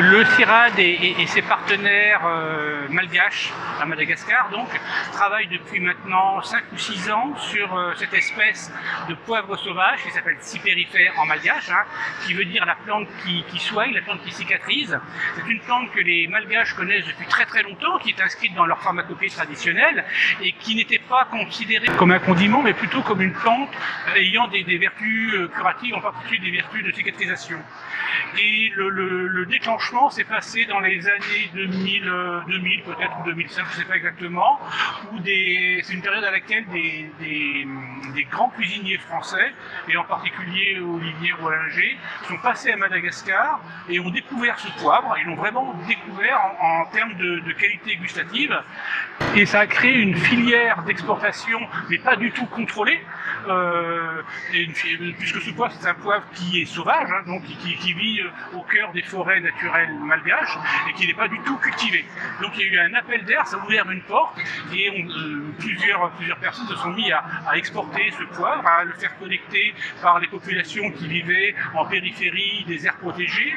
Le CIRAD et ses partenaires malgaches à Madagascar donc travaillent depuis maintenant 5 ou 6 ans sur cette espèce de poivre sauvage qui s'appelle cypérifère en malgache, qui veut dire la plante qui soigne, la plante qui cicatrise. C'est une plante que les malgaches connaissent depuis très très longtemps, qui est inscrite dans leur pharmacopée traditionnelle et qui n'était pas considérée comme un condiment mais plutôt comme une plante ayant des vertus curatives, en particulier des vertus de cicatrisation. Et le déclenchement s'est passé dans les années 2000 peut-être, ou 2005, je ne sais pas exactement, où c'est une période à laquelle des grands cuisiniers français, et en particulier Olivier Rollinger, sont passés à Madagascar et ont découvert ce poivre. Ils l'ont vraiment découvert en termes de qualité gustative. Et ça a créé une filière d'exportation, mais pas du tout contrôlée, puisque ce poivre, c'est un poivre qui est sauvage, donc qui vit au cœur des forêts naturelles malgaches et qui n'est pas du tout cultivé. Donc il y a eu un appel d'air, ça a ouvert une porte et plusieurs personnes se sont mis à exporter ce poivre, à le faire collecter par les populations qui vivaient en périphérie des aires protégées.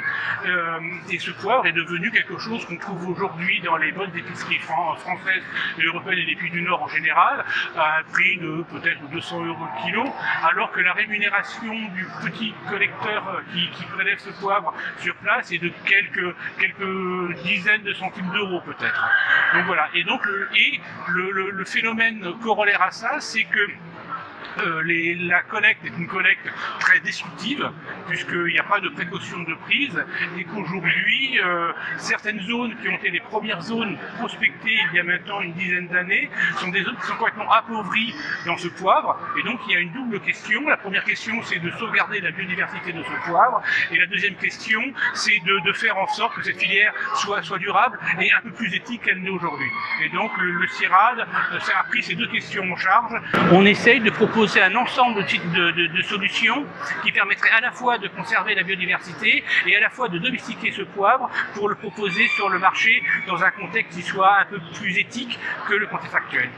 Et ce poivre est devenu quelque chose qu'on trouve aujourd'hui dans les bonnes épiceries françaises et européennes et des pays du Nord en général, à un prix de peut-être 200 € le kilo, alors que la rémunération du petit collecteur qui prélève ce poivre sur place est de quelques dizaines de centimes d'euros peut-être. Donc voilà. Et donc le phénomène corollaire à ça, c'est que la collecte est une collecte très destructive, puisqu'il n'y a pas de précaution de prise, et qu'aujourd'hui, certaines zones qui ont été les premières zones prospectées il y a maintenant une dizaine d'années, sont des zones qui sont complètement appauvries dans ce poivre, et donc il y a une double question. La première question, c'est de sauvegarder la biodiversité de ce poivre, et la deuxième question, c'est de faire en sorte que cette filière soit durable et un peu plus éthique qu'elle n'est aujourd'hui. Et donc le CIRAD a pris ces deux questions en charge. On essaye de proposer un ensemble de solutions qui permettraient à la fois de conserver la biodiversité et à la fois de domestiquer ce poivre pour le proposer sur le marché dans un contexte qui soit un peu plus éthique que le contexte actuel.